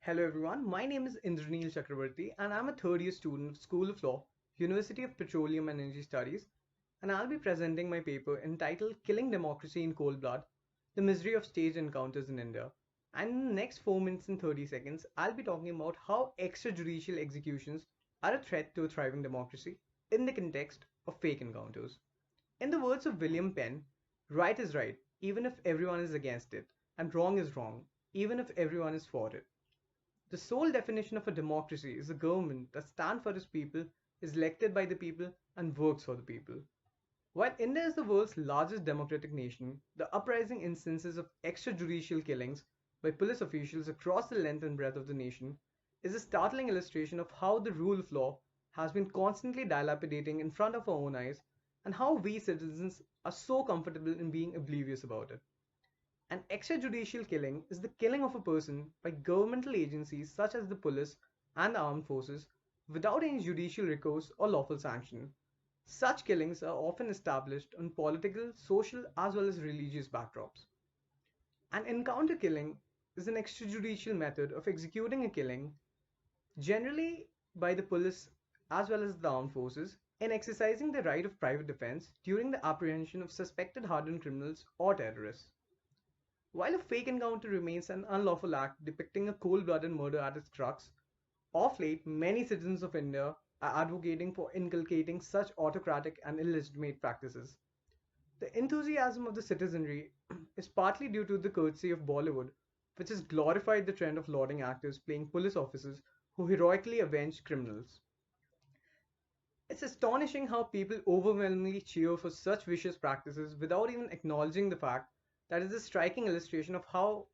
Hello everyone, my name is Indraneel Chakraborty and I'm a third year student of School of Law, University of Petroleum and Energy Studies, and I'll be presenting my paper entitled Killing Democracy in Cold Blood, The Misery of Staged Encounters in India. And in the next 4 minutes and 30 seconds, I'll be talking about how extrajudicial executions are a threat to a thriving democracy in the context of fake encounters. In the words of William Penn, right is right, even if everyone is against it, and wrong is wrong, even if everyone is for it. The sole definition of a democracy is a government that stands for its people, is elected by the people, and works for the people. While India is the world's largest democratic nation, the uprising instances of extrajudicial killings by police officials across the length and breadth of the nation is a startling illustration of how the rule of law has been constantly dilapidating in front of our own eyes and how we citizens are so comfortable in being oblivious about it. An extrajudicial killing is the killing of a person by governmental agencies such as the police and the armed forces without any judicial recourse or lawful sanction. Such killings are often established on political, social, as well as religious backdrops. An encounter killing is an extrajudicial method of executing a killing, generally by the police as well as the armed forces, in exercising the right of private defense during the apprehension of suspected hardened criminals or terrorists. While a fake encounter remains an unlawful act depicting a cold-blooded murder at its crux, of late many citizens of India are advocating for inculcating such autocratic and illegitimate practices. The enthusiasm of the citizenry is partly due to the courtesy of Bollywood, which has glorified the trend of lauding actors playing police officers who heroically avenge criminals. It's astonishing how people overwhelmingly cheer for such vicious practices without even acknowledging the fact that it's a striking illustration of how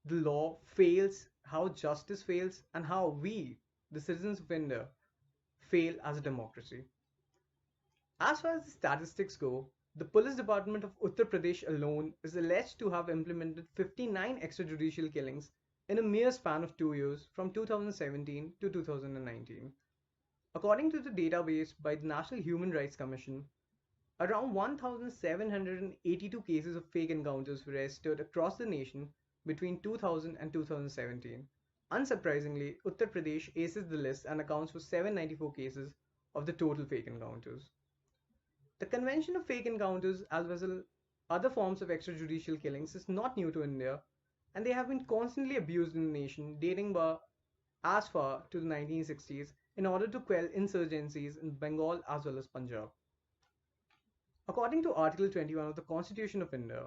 the law fails, how justice fails, and how we, the citizens of India, fail as a democracy. As far as the statistics go, the police department of Uttar Pradesh alone is alleged to have implemented 59 extrajudicial killings in a mere span of 2 years from 2017 to 2019. According to the database by the National Human Rights Commission, around 1,782 cases of fake encounters were registered across the nation between 2000 and 2017. Unsurprisingly, Uttar Pradesh aces the list and accounts for 794 cases of the total fake encounters. The convention of fake encounters, as well as other forms of extrajudicial killings, is not new to India, and they have been constantly abused in the nation dating back as far to the 1960s in order to quell insurgencies in Bengal as well as Punjab. According to Article 21 of the Constitution of India,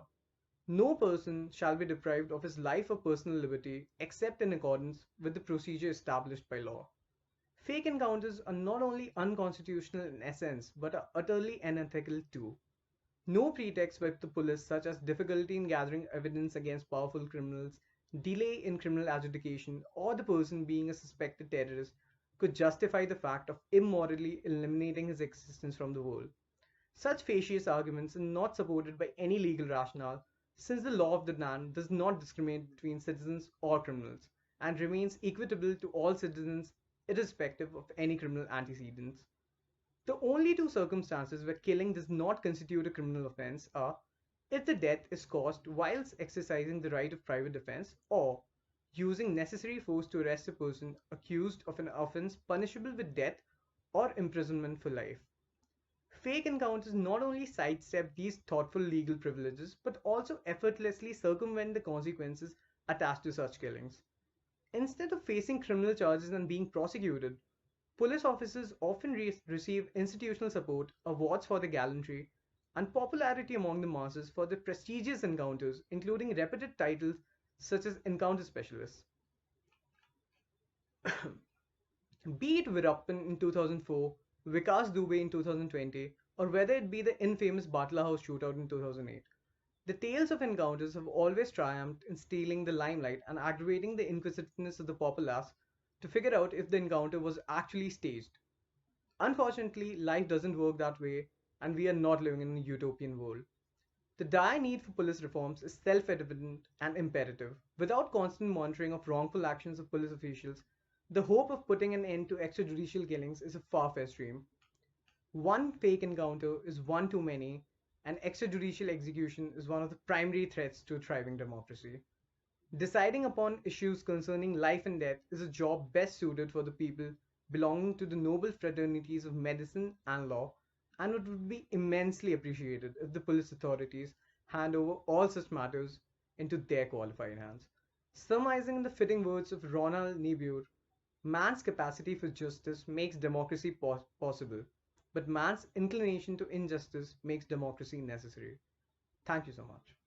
no person shall be deprived of his life or personal liberty except in accordance with the procedure established by law. Fake encounters are not only unconstitutional in essence but are utterly unethical too. No pretext by the police, such as difficulty in gathering evidence against powerful criminals, delay in criminal adjudication, or the person being a suspected terrorist, could justify the fact of immorally eliminating his existence from the world. Such fallacious arguments are not supported by any legal rationale, since the law of the land does not discriminate between citizens or criminals, and remains equitable to all citizens irrespective of any criminal antecedents. The only two circumstances where killing does not constitute a criminal offense are if the death is caused whilst exercising the right of private defense or using necessary force to arrest a person accused of an offense punishable with death or imprisonment for life. Fake encounters not only sidestep these thoughtful legal privileges but also effortlessly circumvent the consequences attached to such killings. Instead of facing criminal charges and being prosecuted, police officers often receive institutional support, awards for their gallantry, and popularity among the masses for their prestigious encounters, including reputed titles such as encounter specialists. Be it Virappan in 2004, Vikas Dubey in 2020, or whether it be the infamous Batla House shootout in 2008, the tales of encounters have always triumphed in stealing the limelight and aggravating the inquisitiveness of the populace to figure out if the encounter was actually staged. Unfortunately, life doesn't work that way, and we are not living in a utopian world. The dire need for police reforms is self-evident and imperative. Without constant monitoring of wrongful actions of police officials, the hope of putting an end to extrajudicial killings is a far-fetched dream. One fake encounter is one too many, and extrajudicial execution is one of the primary threats to a thriving democracy. Deciding upon issues concerning life and death is a job best suited for the people belonging to the noble fraternities of medicine and law, and it would be immensely appreciated if the police authorities hand over all such matters into their qualified hands. Surmising in the fitting words of Ronald Niebuhr, man's capacity for justice makes democracy possible, but man's inclination to injustice makes democracy necessary. Thank you so much.